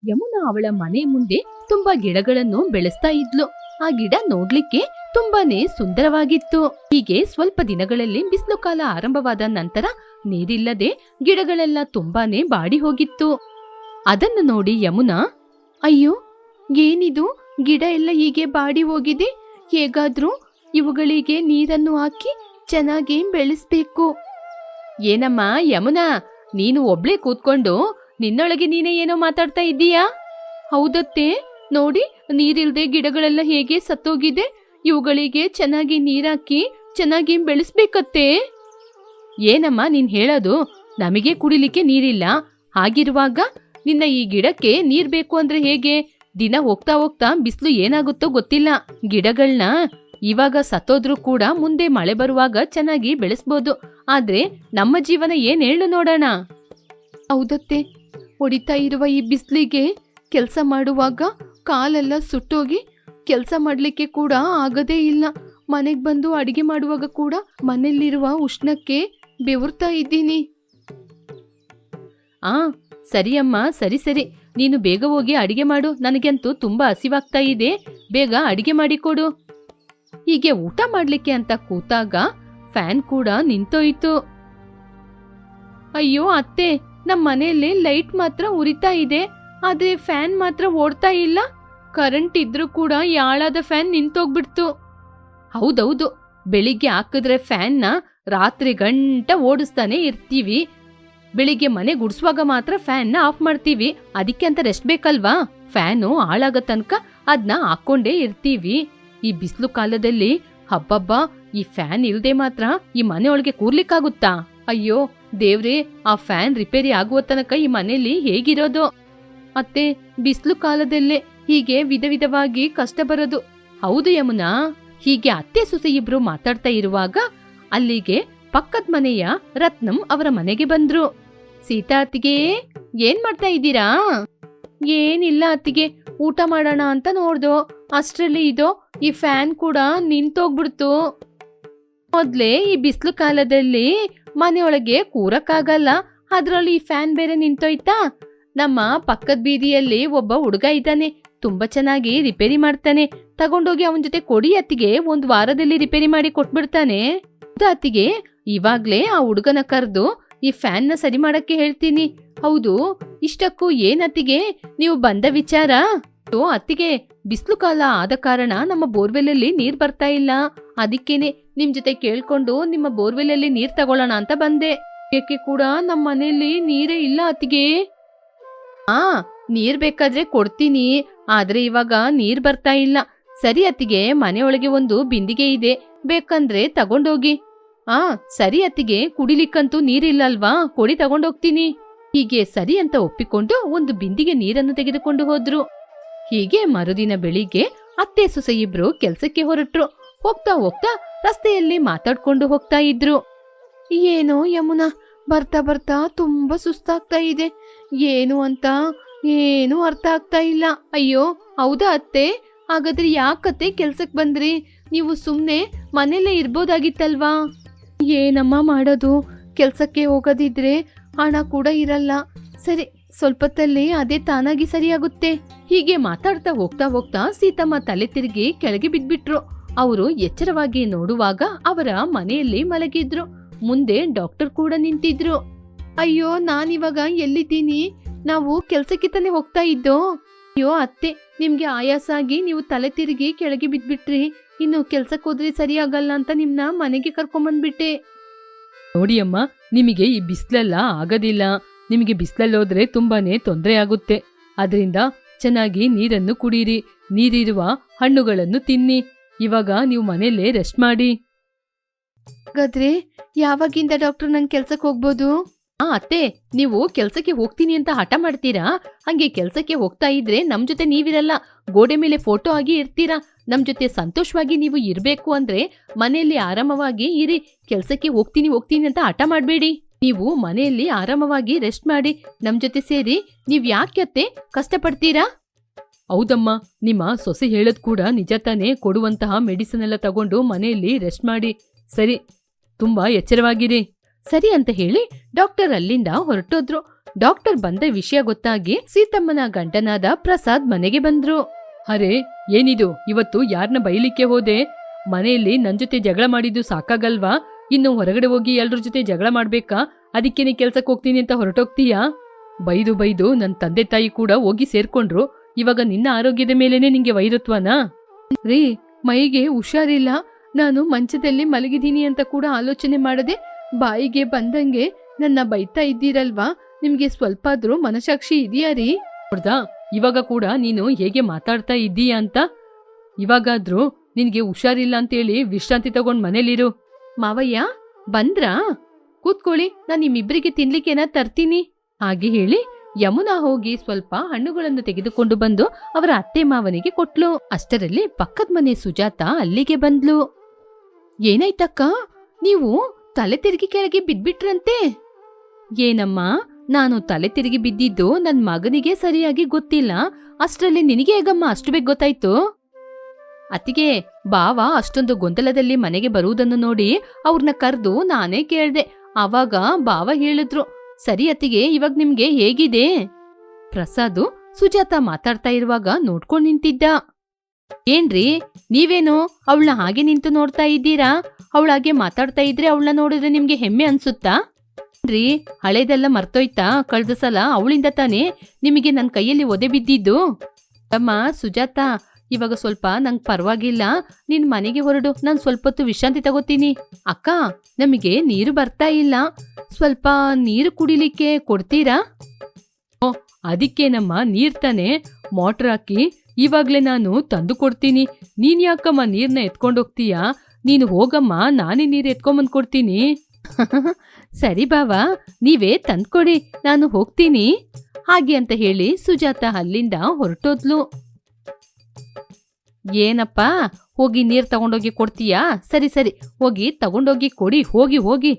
ಯಮುನಾ ಅವಳ ಮನೆ ಮುಂದೆ ತುಂಬಾ ಗಿಡಗಳನ್ನು ಬೆಳೆಸ್ತಾ ಇದ್ಲು. ಆ ಗಿಡ ನೋಡ್ಲಿಕ್ಕೆ ತುಂಬಾನೇ ಸುಂದರವಾಗಿತ್ತು. ಹೀಗೆ ಸ್ವಲ್ಪ ದಿನಗಳಲ್ಲಿ ಬಿಸಿಲು ಕಾಲ ಆರಂಭವಾದ ನಂತರ ನೀರಿಲ್ಲದೆ ಗಿಡಗಳೆಲ್ಲ ತುಂಬಾನೇ ಬಾಡಿ ಹೋಗಿತ್ತು. ಅದನ್ನು ನೋಡಿ ಯಮುನಾ, ಅಯ್ಯೋ ಏನಿದು, ಗಿಡ ಎಲ್ಲ ಹೀಗೆ ಬಾಡಿ ಹೋಗಿದೆ. ಹೇಗಾದ್ರೂ ಇವುಗಳಿಗೆ ನೀರನ್ನು ಹಾಕಿ ಚೆನ್ನಾಗಿ ಬೆಳೆಸ್ಬೇಕು. ಏನಮ್ಮ ಯಮುನಾ, ನೀನು ಒಬ್ಳೇ ಕೂತ್ಕೊಂಡು ನಿನ್ನೊಳಗೆ ನೀನೇ ಏನೋ ಮಾತಾಡ್ತಾ ಇದ್ದೀಯಾ? ಹೌದತ್ತೆ, ನೋಡಿ ನೀರಿಲ್ದೆ ಗಿಡಗಳೆಲ್ಲ ಹೇಗೆ ಸತ್ತೋಗಿದೆ. ಇವುಗಳಿಗೆ ಚೆನ್ನಾಗಿ ನೀರಾಕಿ ಚೆನ್ನಾಗಿ ಬೆಳೆಸ್ಬೇಕತ್ತೆ. ಏನಮ್ಮ ನೀನ್ ಹೇಳೋದು? ನಮಗೆ ಕುಡಿಲಿಕ್ಕೆ ನೀರಿಲ್ಲ. ಹಾಗಿರುವಾಗ ನಿನ್ನ ಈ ಗಿಡಕ್ಕೆ ನೀರ್ ಬೇಕು ಅಂದ್ರೆ ಹೇಗೆ? ದಿನ ಹೋಗ್ತಾ ಹೋಗ್ತಾ ಬಿಸಿಲು ಏನಾಗುತ್ತೋ ಗೊತ್ತಿಲ್ಲ. ಗಿಡಗಳನ್ನ ಇವಾಗ ಸತ್ತೋದ್ರೂ ಕೂಡ ಮುಂದೆ ಮಳೆ ಬರುವಾಗ ಚೆನ್ನಾಗಿ ಬೆಳೆಸ್ಬೋದು. ಆದ್ರೆ ನಮ್ಮ ಜೀವನ ಏನ್ ಹೇಳು ನೋಡೋಣ. ಹೌದತ್ತೆ, ಹೊಡಿತಾ ಇರುವ ಈ ಬಿಸಿಲಿಗೆ ಕೆಲಸ ಮಾಡುವಾಗ ಕಾಲೆಲ್ಲ ಸುಟ್ಟೋಗಿ ಕೆಲಸ ಮಾಡ್ಲಿಕ್ಕೆ ಕೂಡ ಆಗದೇ ಇಲ್ಲ. ಮನೆಗ್ ಬಂದು ಅಡಿಗೆ ಮಾಡುವಾಗ ಕೂಡ ಮನೆಯಲ್ಲಿರುವ ಉಷ್ಣಕ್ಕೆ ಬೆವರ್ತಾ ಇದ್ದೀನಿ. ಸರಿ ಅಮ್ಮ, ಸರಿ ಸರಿ, ನೀನು ಬೇಗ ಹೋಗಿ ಅಡಿಗೆ ಮಾಡು. ನನಗಂತೂ ತುಂಬಾ ಹಸಿವಾಗ್ತಾ ಇದೆ. ಬೇಗ ಅಡಿಗೆ ಮಾಡಿಕೊಡು. ಹೀಗೆ ಊಟ ಮಾಡ್ಲಿಕ್ಕೆ ಅಂತ ಕೂತಾಗ ಫ್ಯಾನ್ ಕೂಡ ನಿಂತೋಯ್ತು. ಅಯ್ಯೋ ಅತ್ತೆ, ನಮ್ ಮನೆಯಲ್ಲಿ ಲೈಟ್ ಮಾತ್ರ ಉರಿತಾ ಇದೆ, ಆದ್ರೆ ಫ್ಯಾನ್ ಮಾತ್ರ ಓಡ್ತಾ ಇಲ್ಲ. ಕರೆಂಟ್ ಇದ್ರೂ ಕೂಡ ಯಾಳಾದ ಫ್ಯಾನ್ ನಿಂತೋಗ್ಬಿಡ್ತು. ಹೌದೌದು, ಬೆಳಿಗ್ಗೆ ಹಾಕಿದ್ರೆ ಫ್ಯಾನ್ನ ರಾತ್ರಿ ಗಂಟ ಓಡಿಸ್ತಾನೆ ಇರ್ತೀವಿ. ಬೆಳಿಗ್ಗೆ ಮನೆ ಗುಡಿಸುವಾಗ ಮಾತ್ರ ಫ್ಯಾನ್ನ ಆಫ್ ಮಾಡ್ತೀವಿ. ಅದಕ್ಕೆ ಅಂತ ರೆಸ್ಟ್ ಬೇಕಲ್ವಾ? ಫ್ಯಾನು ಹಾಳಾಗೋ ತನಕ ಅದನ್ನ ಹಾಕೊಂಡೇ ಇರ್ತೀವಿ. ಈ ಬಿಸಿಲು ಕಾಲದಲ್ಲಿ ಹಬ್ಬಬ್ಬಾ, ಈ ಫ್ಯಾನ್ ಇಲ್ದೆ ಮಾತ್ರ ಈ ಮನೆಯೊಳಗೆ ಕೂರ್ಲಿಕ್ಕಾಗುತ್ತಾ? ಅಯ್ಯೋ ದೇವ್ರೇ, ಆ ಫ್ಯಾನ್ ರಿಪೇರಿ ಆಗುವ ತನಕ ಈ ಮನೆಯಲ್ಲಿ ಹೇಗಿರೋದು? ಅತ್ತೆ, ಬಿಸಿಲು ಕಾಲದಲ್ಲೇ ಹೀಗೆ ವಿಧ ವಿಧವಾಗಿ ಕಷ್ಟ ಬರೋದು. ಹೌದು ಯಮುನಾ. ಹೀಗೆ ಅತ್ತೆ ಸೊಸೆ ಇಬ್ರು ಮಾತಾಡ್ತಾ ಇರುವಾಗ ಅಲ್ಲಿಗೆ ಪಕ್ಕದ ಮನೆಯ ರತ್ನಂ ಅವರ ಮನೆಗೆ ಬಂದ್ರು. ಸೀತಾ ಅತ್ತಿಗೆ, ಏನ್ ಮಾಡ್ತಾ ಇದ್ದೀರಾ? ಏನಿಲ್ಲ ಅತ್ತಿಗೆ, ಊಟ ಮಾಡೋಣ ಅಂತ ನೋಡ್ದೋ, ಅಷ್ಟ್ರಲ್ಲಿ ಈ ಫ್ಯಾನ್ ಕೂಡ ನಿಂತೋಗ್ಬಿಡ್ತು. ಮೊದ್ಲೇ ಈ ಬಿಸಿಲು ಕಾಲದಲ್ಲಿ ಮನೆಯೊಳಗೆ ಕೂರಕ್ಕಾಗಲ್ಲ, ಅದ್ರಲ್ಲಿ ಈ ಫ್ಯಾನ್ ಬೇರೆ ನಿಂತೋಯ್ತಾ? ನಮ್ಮ ಪಕ್ಕದ ಬೀದಿಯಲ್ಲಿ ಒಬ್ಬ ಹುಡುಗ ಇದ್ದಾನೆ, ತುಂಬಾ ಚೆನ್ನಾಗಿ ರಿಪೇರಿ ಮಾಡ್ತಾನೆ. ತಗೊಂಡೋಗಿ ಅವನ ಜೊತೆ ಕೊಡಿ ಅತ್ತಿಗೆ, 1 ವಾರದಲ್ಲಿ ರಿಪೇರಿ ಮಾಡಿ ಕೊಟ್ಬಿಡ್ತಾನೆ. ಅತ್ತಿಗೆ, ಇವಾಗ್ಲೇ ಆ ಹುಡುಗನ ಕರೆದು ಈ ಫ್ಯಾನ್ನ ಸರಿ ಮಾಡಕ್ಕೆ ಹೇಳ್ತೀನಿ. ಹೌದು, ಇಷ್ಟಕ್ಕೂ ಏನತ್ತಿಗೆ ನೀವು ಬಂದ ವಿಚಾರ? ಅತ್ತಿಗೆ, ಬಿಸಿಲು ಕಾಲ ಆದ ಕಾರಣ ನಮ್ಮ ಬೋರ್ವೆಲ್ಲಲ್ಲಿ ನೀರ್ ಬರ್ತಾ ಇಲ್ಲ. ಅದಕ್ಕೇನೆ ನಿಮ್ ಜೊತೆ ಕೇಳ್ಕೊಂಡು ನಿಮ್ಮ ಬೋರ್ವೆಲ್ಲಲ್ಲಿ ನೀರ್ ತಗೊಳ್ಳೋಣ ಅಂತ ಬಂದೆ. ಏಕೆ ಕೂಡ ನಮ್ಮ ಮನೆಯಲ್ಲಿ ನೀರೇ ಇಲ್ಲ ಅತ್ತಿಗೆ. ನೀರ್ ಬೇಕಾದ್ರೆ ಕೊಡ್ತೀನಿ, ಆದ್ರೆ ಇವಾಗ ನೀರ್ ಬರ್ತಾ ಇಲ್ಲ. ಸರಿ ಅತ್ತಿಗೆ, ಮನೆಯೊಳಗೆ ಒಂದು ಬಿಂದಿಗೆ ಇದೆ, ಬೇಕಂದ್ರೆ ತಗೊಂಡೋಗಿ. ಸರಿ ಅತ್ತಿಗೆ, ಕುಡಿಲಿಕ್ಕಂತೂ ನೀರಿಲ್ಲ ಅಲ್ವಾ, ಕೊಡಿ ತಗೊಂಡೋಗ್ತೀನಿ. ಹೀಗೆ ಸರಿ ಅಂತ ಒಪ್ಪಿಕೊಂಡು ಒಂದು ಬಿಂದಿಗೆ ನೀರನ್ನು ತೆಗೆದುಕೊಂಡು ಹೋದ್ರು. ಹೀಗೆ ಮರುದಿನ ಬೆಳಿಗ್ಗೆ ಅತ್ತೆ ಸೊಸೆ ಇಬ್ರು ಕೆಲ್ಸಕ್ಕೆ ಹೊರಟ್ರು. ಹೋಗ್ತಾ ಹೋಗ್ತಾ ರಸ್ತೆಯಲ್ಲಿ ಮಾತಾಡ್ಕೊಂಡು ಹೋಗ್ತಾ ಇದ್ರು. ಏನೋ ಯಮುನಾ, ಬರ್ತಾ ಬರ್ತಾ ತುಂಬಾ ಸುಸ್ತಾಗ್ತಾ ಇದೆ. ಏನು ಅಂತ ಏನು ಅರ್ಥ ಆಗ್ತಾ ಇಲ್ಲ. ಅಯ್ಯೋ ಹೌದಾ ಅತ್ತೆ, ಹಾಗಾದ್ರೆ ಯಾಕತ್ತೆ ಕೆಲ್ಸಕ್ ಬಂದ್ರಿ? ನೀವು ಸುಮ್ನೆ ಮನೇಲೇ ಇರ್ಬೋದಾಗಿತ್ತಲ್ವಾ? ಏನಮ್ಮ ಮಾಡೋದು, ಕೆಲ್ಸಕ್ಕೆ ಹೋಗೋದಿದ್ರೆ ಹಣ ಕೂಡ ಇರಲ್ಲ. ಸರಿ, ಸ್ವಲ್ಪತ್ತಲ್ಲಿ ಅದೇ ತಾನಾಗಿ ಸರಿಯಾಗುತ್ತೆ. ಹೀಗೆ ಮಾತಾಡ್ತಾ ಹೋಗ್ತಾ ಹೋಗ್ತಾ ಸೀತಮ್ಮ ತಲೆ ತಿರುಗಿ ಕೆಳಗೆ ಬಿದ್ಬಿಟ್ರು. ಅವರು ಎಚ್ಚರವಾಗಿ ನೋಡುವಾಗ ಅವರ ಮನೆಯಲ್ಲಿ ಮಲಗಿದ್ರು. ಮುಂದೆ ಡಾಕ್ಟರ್ ಕೂಡ ನಿಂತಿದ್ರು. ಅಯ್ಯೋ, ನಾನಿವಾಗ ಎಲ್ಲಿದ್ದೀನಿ? ನಾವು ಕೆಲ್ಸಕ್ಕೆ ತಾನೆ ಹೋಗ್ತಾ ಇದ್ದೋ. ಅಯ್ಯೋ ಅತ್ತೆ, ನಿಮ್ಗೆ ಆಯಾಸ ಆಗಿ ನೀವು ತಲೆ ತಿರುಗಿ ಕೆಳಗೆ ಬಿದ್ಬಿಟ್ರಿ. ಇನ್ನು ಕೆಲ್ಸಕ್ಕೆ ಹೋದ್ರೆ ಸರಿಯಾಗಲ್ಲ ಅಂತ ನಿಮ್ನ ಮನೆಗೆ ಕರ್ಕೊಂಡ್ಬಂದ್ಬಿಟ್ಟೆ. ನೋಡಿ ಅಮ್ಮ, ನಿಮಗೆ ಈ ಬಿಸಿಲೆಲ್ಲ ಆಗೋದಿಲ್ಲ. ನಿಮಗೆ ಬಿಸಿಲಲ್ಲಿ ಹೋದ್ರೆ ತುಂಬಾನೇ ತೊಂದರೆ ಆಗುತ್ತೆ. ಅದರಿಂದ ಚೆನ್ನಾಗಿ ನೀರನ್ನು ಕುಡೀರಿ, ನೀರಿರುವ ಹಣ್ಣುಗಳನ್ನು ತಿನ್ನಿ. ಇವಾಗ ನೀವು ಮನೆಯಲ್ಲೇ ರೆಸ್ಟ್ ಮಾಡಿ. ಹಾಗಾದ್ರೆ ಯಾವಾಗಿಂದ ಡಾಕ್ಟರ್ ನನ್ ಕೆಲ್ಸಕ್ಕೆ ಹೋಗ್ಬೋದು? ಅತ್ತೆ, ನೀವು ಕೆಲ್ಸಕ್ಕೆ ಹೋಗ್ತೀನಿ ಅಂತ ಹಠ ಮಾಡ್ತೀರಾ? ಹಂಗೆ ಕೆಲ್ಸಕ್ಕೆ ಹೋಗ್ತಾ ಇದ್ರೆ ನಮ್ ಜೊತೆ ನೀವಿರಲ್ಲ, ಗೋಡೆ ಮೇಲೆ ಫೋಟೋ ಆಗಿ ಇರ್ತೀರಾ. ನಮ್ ಜೊತೆ ಸಂತೋಷವಾಗಿ ನೀವು ಇರ್ಬೇಕು ಅಂದ್ರೆ ಮನೆಯಲ್ಲಿ ಆರಾಮವಾಗಿ ಇರಿ. ಕೆಲ್ಸಕ್ಕೆ ಹೋಗ್ತೀನಿ ಅಂತ ಹಠ ಮಾಡ್ಬೇಡಿ. ನೀವು ಮನೆಯಲ್ಲಿ ಆರಾಮವಾಗಿ ರೆಸ್ಟ್ ಮಾಡಿ ನಮ್ ಜೊತೆ ಸೇರಿ. ನೀವ್ ಯಾಕೆ ಅತ್ತೆ ಕಷ್ಟಪಡ್ತೀರಾ? ಹೌದಮ್ಮ, ನಿಮ್ಮ ಸೊಸೆ ಹೇಳದ್ ಕೂಡ ನಿಜ ತಾನೇ. ಕೊಡುವಂತಹ ಮೆಡಿಸಿನ್ ಎಲ್ಲ ತಗೊಂಡು ಮನೆಯಲ್ಲಿ ರೆಸ್ಟ್ ಮಾಡಿ. ಸರಿ, ತುಂಬಾ ಎಚ್ಚರವಾಗಿರಿ. ಸರಿ ಅಂತ ಹೇಳಿ ಡಾಕ್ಟರ್ ಅಲ್ಲಿಂದ ಹೊರಟೋದ್ರು. ಡಾಕ್ಟರ್ ಬಂದ ವಿಷಯ ಗೊತ್ತಾಗಿ ಸೀತಮ್ಮನ ಗಂಡನಾದ ಪ್ರಸಾದ್ ಮನೆಗೆ ಬಂದ್ರು. ಅರೆ ಏನಿದು, ಇವತ್ತು ಯಾರನ್ನ ಬೈಲಿಕ್ಕೆ ಹೋದೆ? ಮನೆಯಲ್ಲಿ ನನ್ ಜೊತೆ ಜಗಳ ಮಾಡಿದ್ದು ಸಾಕಾಗಲ್ವಾ? ಇನ್ನು ಹೊರಗಡೆ ಹೋಗಿ ಎಲ್ರ ಜೊತೆ ಜಗಳ ಮಾಡ್ಬೇಕಾ? ಅದಕ್ಕೇನೆ ಕೆಲ್ಸಕ್ಕೆ ಹೋಗ್ತೀನಿ ಅಂತ ಹೊರಟೋಗ್ತೀಯಾ? ಬೈದು ಬೈದು ನನ್ ತಂದೆ ತಾಯಿ ಕೂಡ ಹೋಗಿ ಸೇರ್ಕೊಂಡ್ರು. ಇವಾಗ ನಿನ್ನ ಆರೋಗ್ಯದ ಮೇಲೇನೆ ನಿಂಗೆ ವೈರತ್ವನಾ? ರೀ, ಮೈಗೆ ಹುಷಾರಿಲ್ಲ, ನಾನು ಮಂಚದಲ್ಲಿ ಮಲಗಿದೀನಿ ಅಂತ ಕೂಡ ಆಲೋಚನೆ ಮಾಡದೆ ಬಾಯಿಗೆ ಬಂದಂಗೆ ನನ್ನ ಬೈತಾ ಇದ್ದೀರಲ್ವಾ? ನಿಮ್ಗೆ ಸ್ವಲ್ಪ ಆದ್ರೂ ಮನಸಾಕ್ಷಿ ಇದೆಯಾ ರೀ? ನೋಡ್ದಾ ಇವಾಗ ಕೂಡ ನೀನು ಹೇಗೆ ಮಾತಾಡ್ತಾ ಇದ್ದೀಯಾ ಅಂತ? ಇವಾಗಾದ್ರೂ ನಿನ್ಗೆ ಹುಷಾರಿಲ್ಲ ಅಂತೇಳಿ ವಿಶ್ರಾಂತಿ ತಗೊಂಡ್ ಮನೇಲಿರು. ಮಾವಯ್ಯ ಬಂದ್ರಾ? ಕೂತ್ಕೊಳ್ಳಿ, ನಾನು ನಿಮ್ಮಿಬ್ರಿಗೆ ತಿನ್ಲಿಕ್ಕೇನ ತರ್ತೀನಿ. ಹಾಗೆ ಹೇಳಿ ಯಮುನಾ ಹೋಗಿ ಸ್ವಲ್ಪ ಹಣ್ಣುಗಳನ್ನು ತೆಗೆದುಕೊಂಡು ಬಂದು ಅವರ ಅತ್ತೆ ಮಾವನಿಗೆ ಕೊಟ್ಲು. ಅಷ್ಟರಲ್ಲಿ ಪಕ್ಕದ ಮನೆ ಸುಜಾತ ಅಲ್ಲಿಗೆ ಬಂದ್ಲು. ಏನಾಯ್ತಕ್ಕ, ನೀವು ತಲೆ ತಿರುಗಿ ಕೆಳಗೆ ಬಿದ್ಬಿಟ್ರಂತೆ? ಏನಮ್ಮ, ನಾನು ತಲೆ ತಿರುಗಿ ಬಿದ್ದಿದ್ದು ನನ್ ಮಗನಿಗೆ ಸರಿಯಾಗಿ ಗೊತ್ತಿಲ್ಲ. ಅಷ್ಟರಲ್ಲಿ ನಿನಗೆ ಹೇಗಮ್ಮ ಅಷ್ಟು ಬೇಗ ಗೊತ್ತಾಯ್ತು? ಅತ್ತಿಗೆ, ಬಾವ ಅಷ್ಟೊಂದು ಗೊಂದಲದಲ್ಲಿ ಮನೆಗೆ ಬರುವುದನ್ನು ನೋಡಿ ಅವ್ರನ್ನ ಕರೆದು ನಾನೇ ಕೇಳ್ದೆ. ಆವಾಗ ಬಾವ ಹೇಳಿದ್ರು, ಸರಿ ಅತ್ತಿಗೆ, ಇವಾಗ ನಿಮ್ಗೆ ಹೇಗಿದೆ? ಪ್ರಸಾದು ಸುಜಾತ ಮಾತಾಡ್ತಾ ಇರುವಾಗ ನೋಡ್ಕೊಂಡ್ ನಿಂತಿದ್ದ. ಏನ್ರಿ ನೀವೇನು ಅವಳನ್ನ ಹಾಗೆ ನಿಂತು ನೋಡ್ತಾ ಇದ್ದೀರಾ? ಅವಳಾಗೆ ಮಾತಾಡ್ತಾ ಇದ್ರೆ ಅವಳನ್ನ ನೋಡಿದ್ರೆ ನಿಮ್ಗೆ ಹೆಮ್ಮೆ ಅನ್ಸುತ್ತಾ? ರೀ, ಹಳೇದೆಲ್ಲ ಮರ್ತೋಯ್ತಾ? ಕಳ್ದ ಸಲ ಅವಳಿಂದ ತಾನೇ ನಿಮಗೆ ನನ್ನ ಕೈಯಲ್ಲಿ ಒದೆ ಬಿದ್ದಿದ್ದು. ಅಮ್ಮ ಸುಜಾತ, ಇವಾಗ ಸ್ವಲ್ಪ ನಂಗೆ ಪರವಾಗಿಲ್ಲ, ನಿನ್ ಮನೆಗೆ ಹೊರಡು, ನಾನು ಸ್ವಲ್ಪ ಹೊತ್ತು ವಿಶ್ರಾಂತಿ ತಗೋತೀನಿ. ಅಕ್ಕ, ನಮಗೆ ನೀರು ಬರ್ತಾ ಇಲ್ಲ, ಸ್ವಲ್ಪ ನೀರು ಕುಡಿಲಿಕ್ಕೆ ಕೊಡ್ತೀರಾ? ಓ, ಅದಕ್ಕೇನಮ್ಮ, ನೀರ್ ತಾನೆ, ಮೋಟ್ರ್ ಹಾಕಿ ಇವಾಗ್ಲೇ ನಾನು ತಂದು ಕೊಡ್ತೀನಿ. ನೀನ್ ಯಾಕಮ್ಮ ನೀರ್ನ ಎತ್ಕೊಂಡೋಗ್ತೀಯಾ? ನೀನು ಹೋಗಮ್ಮ, ನಾನೇ ನೀರು ಎತ್ಕೊಂಬಂದ್ ಕೊಡ್ತೀನಿ. ಸರಿ ಬಾವಾ, ನೀವೇ ತಂದ್ಕೊಡಿ, ನಾನು ಹೋಗ್ತೀನಿ. ಹಾಗೆ ಅಂತ ಹೇಳಿ ಸುಜಾತ ಅಲ್ಲಿಂದ ಹೊರಟೋದ್ಲು. ಏನಪ್ಪ, ಹೋಗಿ ನೀರ್ ತಗೊಂಡೋಗಿ ಕೊಡ್ತೀಯಾ? ಸರಿ ಸರಿ, ಹೋಗಿ ತಗೊಂಡೋಗಿ ಕೊಡಿ, ಹೋಗಿ ಹೋಗಿ.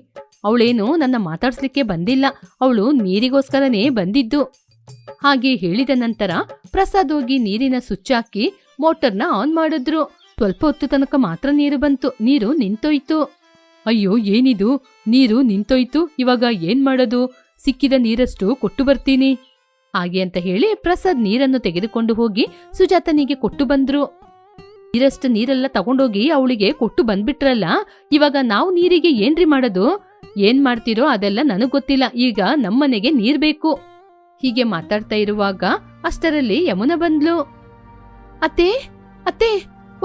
ಅವಳೇನು ನನ್ನ ಮಾತಾಡ್ಸ್ಲಿಕ್ಕೆ ಬಂದಿಲ್ಲ, ಅವಳು ನೀರಿಗೋಸ್ಕರನೇ ಬಂದಿದ್ದು. ಹಾಗೆ ಹೇಳಿದ ನಂತರ ಪ್ರಸಾದ್ ಹೋಗಿ ನೀರಿನ ಸ್ವಿಚ್ ಹಾಕಿ ಮೋಟರ್ನ ಆನ್ ಮಾಡಿದ್ರು. ಸ್ವಲ್ಪ ಹೊತ್ತು ತನಕ ಮಾತ್ರ ನೀರು ಬಂತು, ನೀರು ನಿಂತೋಯ್ತು. ಅಯ್ಯೋ ಏನಿದು, ನೀರು ನಿಂತೋಯ್ತು, ಇವಾಗ ಏನ್ ಮಾಡೋದು? ಸಿಕ್ಕಿದ ನೀರಷ್ಟು ಕೊಟ್ಟು ಬರ್ತೀನಿ. ಹಾಗೆ ಅಂತ ಹೇಳಿ ಪ್ರಸಾದ್ ನೀರನ್ನು ತೆಗೆದುಕೊಂಡು ಹೋಗಿ ಸುಜಾತನಿಗೆ ಕೊಟ್ಟು ಬಂದ್ರು. ನೀರಷ್ಟು ನೀರೆಲ್ಲ ತಗೊಂಡೋಗಿ ಅವಳಿಗೆ ಕೊಟ್ಟು ಬಂದ್ಬಿಟ್ರಲ್ಲ, ಇವಾಗ ನಾವು ನೀರಿಗೆ ಏನ್ರಿ ಮಾಡೋದು? ಏನ್ ಮಾಡ್ತಿರೋ ಅದೆಲ್ಲ ನನಗ್ ಗೊತ್ತಿಲ್ಲ, ಈಗ ನಮ್ಮನೆಗೆ ನೀರ್ ಬೇಕು. ಹೀಗೆ ಮಾತಾಡ್ತಾ ಇರುವಾಗ ಅಷ್ಟರಲ್ಲಿ ಯಮುನಾ ಬಂದ್ಲು. ಅತ್ತೆ ಅತ್ತೆ,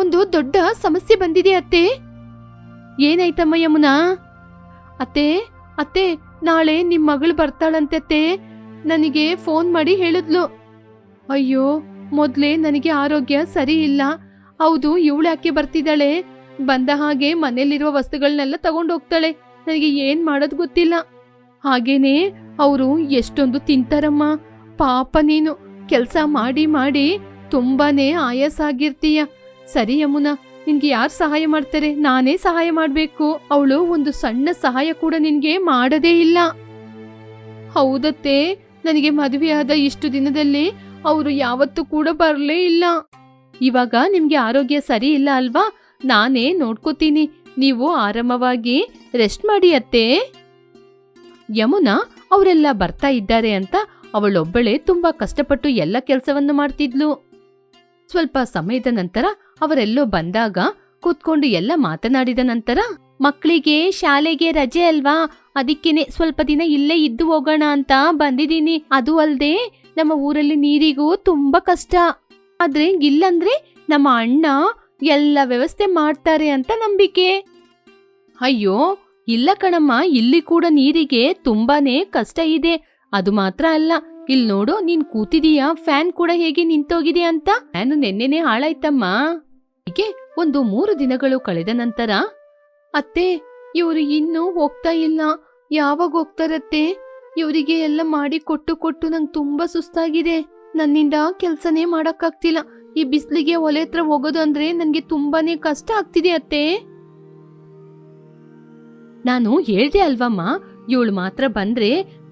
ಒಂದು ದೊಡ್ಡ ಸಮಸ್ಯೆ ಬಂದಿದೆ ಅತ್ತೆ. ಏನಾಯ್ತಮ್ಮ ಯಮುನಾ? ಅತ್ತೆ ಅತ್ತೆ, ನಾಳೆ ನಿಮ್ ಮಗಳು ಬರ್ತಾಳಂತೆ ಅತ್ತೆ, ನನಗೆ ಫೋನ್ ಮಾಡಿ ಹೇಳಿದ್ಲು. ಅಯ್ಯೋ, ಮೊದ್ಲೇ ನನಗೆ ಆರೋಗ್ಯ ಸರಿ ಇಲ್ಲ. ಹೌದು, ಇವಳ್ಯಾಕೆ ಬರ್ತಿದ್ದಾಳೆ? ಬಂದ ಹಾಗೆ ಮನೇಲಿರುವ ವಸ್ತುಗಳನ್ನೆಲ್ಲ ತಗೊಂಡೋಗ್ತಾಳೆ. ನನಗೆ ಏನ್ ಮಾಡೋದು ಗೊತ್ತಿಲ್ಲ. ಹಾಗೇನೆ ಅವರು ಎಷ್ಟೊಂದು ತಿಂತಾರಮ್ಮ. ಪಾಪ, ನೀನು ಕೆಲ್ಸ ಮಾಡಿ ಮಾಡಿ ತುಂಬಾನೇ ಆಯಾಸ ಆಗಿರ್ತೀಯ. ಸರಿ ಯಮುನಾ, ನಿನ್ಗೆ ಯಾರು ಸಹಾಯ ಮಾಡ್ತಾರೆ? ನಾನೇ ಸಹಾಯ ಮಾಡ್ಬೇಕು. ಅವಳು ಒಂದು ಸಣ್ಣ ಸಹಾಯ ಕೂಡ ನಿನ್ಗೆ ಮಾಡದೇ ಇಲ್ಲ. ಹೌದತ್ತೆ, ನನಗೆ ಮದುವೆಯಾದ ಇಷ್ಟು ದಿನದಲ್ಲಿ ಅವರು ಯಾವತ್ತೂ ಕೂಡ ಬರಲೇ ಇಲ್ಲ. ಇವಾಗ ನಿಮ್ಗೆ ಆರೋಗ್ಯ ಸರಿ ಇಲ್ಲ ಅಲ್ವಾ? ನಾನೇ ನೋಡ್ಕೋತೀನಿ, ನೀವು ಆರಾಮವಾಗಿ ರೆಸ್ಟ್ ಮಾಡಿ ಅತ್ತೆ. ಯಮುನಾ ಅವರೆಲ್ಲ ಬರ್ತಾ ಇದ್ದಾರೆ ಅಂತ ಅವಳೊಬ್ಬಳೇ ತುಂಬಾ ಕಷ್ಟಪಟ್ಟು ಎಲ್ಲ ಕೆಲಸವನ್ನು ಮಾಡ್ತಿದ್ಲು. ಸ್ವಲ್ಪ ಸಮಯದ ನಂತರ ಅವರೆಲ್ಲೋ ಬಂದಾಗ ಕೂತ್ಕೊಂಡು ಎಲ್ಲ ಮಾತನಾಡಿದ ನಂತರ, ಮಕ್ಕಳಿಗೆ ಶಾಲೆಗೆ ರಜೆ ಅಲ್ವಾ, ಅದಕ್ಕೇನೆ ಸ್ವಲ್ಪ ದಿನ ಇಲ್ಲೇ ಇದ್ದು ಹೋಗೋಣ ಅಂತ ಬಂದಿದ್ದೀನಿ. ಅದು ಅಲ್ದೆ ನಮ್ಮ ಊರಲ್ಲಿ ನೀರಿಗೂ ತುಂಬಾ ಕಷ್ಟ. ಆದ್ರೆ ಇಲ್ಲಂದ್ರೆ ನಮ್ಮ ಅಣ್ಣ ಎಲ್ಲ ವ್ಯವಸ್ಥೆ ಮಾಡ್ತಾರೆ ಅಂತ ನಂಬಿಕೆ. ಅಯ್ಯೋ ಇಲ್ಲ ಕಣಮ್ಮ, ಇಲ್ಲಿ ಕೂಡ ನೀರಿಗೆ ತುಂಬಾನೇ ಕಷ್ಟ ಇದೆ. ಅದು ಮಾತ್ರ ಅಲ್ಲ, ಇಲ್ ನೋಡು, ನೀನ್ ಕೂತಿದೀಯಾ, ಫ್ಯಾನ್ ಕೂಡ ಹೇಗೆ ನಿಂತೋಗಿದೆ ಅಂತ. ಫ್ಯಾನು ನೆನ್ನೆನೆ ಹಾಳಾಯ್ತಮ್ಮ. ಹೀಗೆ ಒಂದು 3 ದಿನಗಳು ಕಳೆದ ನಂತರ, ಅತ್ತೆ, ಇವರು ಇನ್ನೂ ಹೋಗ್ತಾ ಇಲ್ಲ, ಯಾವಾಗ ಹೋಗ್ತಾರತ್ತೆ? ಇವರಿಗೆ ಎಲ್ಲ ಮಾಡಿ ಕೊಟ್ಟು ಕೊಟ್ಟು ನಂಗೆ ತುಂಬಾ ಸುಸ್ತಾಗಿದೆ. ನನ್ನಿಂದ ಕೆಲ್ಸನೇ ಮಾಡಕ್ಕಾಗ್ತಿಲ್ಲ. ಈ ಬಿಸ್ಲಿಗೆ ಒಲೆ ಹತ್ರ ಹೋಗೋದು ಅಂದ್ರೆ ನನ್ಗೆ ತುಂಬಾನೇ ಕಷ್ಟ ಆಗ್ತಿದೆ ಅತ್ತೆ. ನಾನು ಹೇಳ್ದೆ ಅಲ್ವಮ್ಮ, ಇವಳು ಮಾತ್ರ ಬಂದ್ರೆ